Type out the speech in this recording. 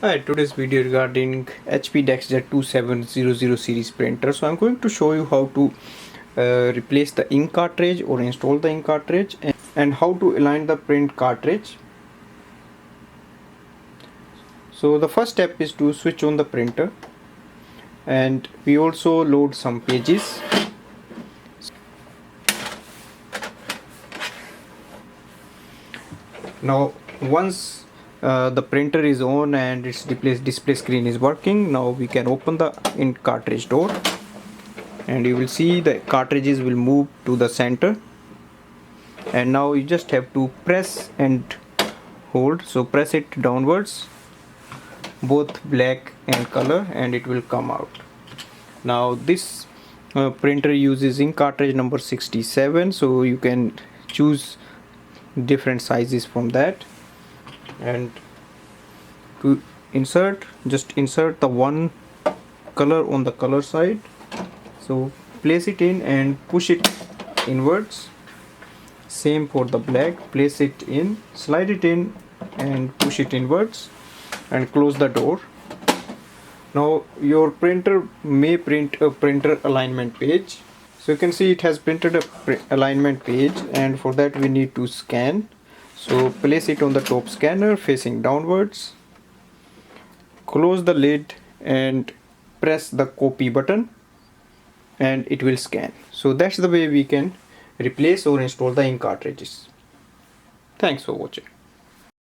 Hi, today's video regarding HP Deskjet 2700 series printer. So I'm going to show you how to replace the ink cartridge or install the ink cartridge and how to align the print cartridge. So the first step is to switch on the printer, and we also load some pages. Now once the printer is on and its display screen is working, now we can open the ink cartridge door, and you will see the cartridges will move to the center. And now you just have to press and hold, so press it downwards, both black and color, and it will come out. Now this printer uses ink cartridge number 67, so you can choose different sizes from that. And to insert, just insert the one color on the color side, so place it in and push it inwards. Same for the black, place it in, slide it in and push it inwards and close the door. Now your printer may print a printer alignment page. So you can see it has printed a alignment page, and for that we need to scan. So place it on the top scanner facing downwards, close the lid and press the copy button and it will scan. So that's the way we can replace or install the ink cartridges. Thanks for watching.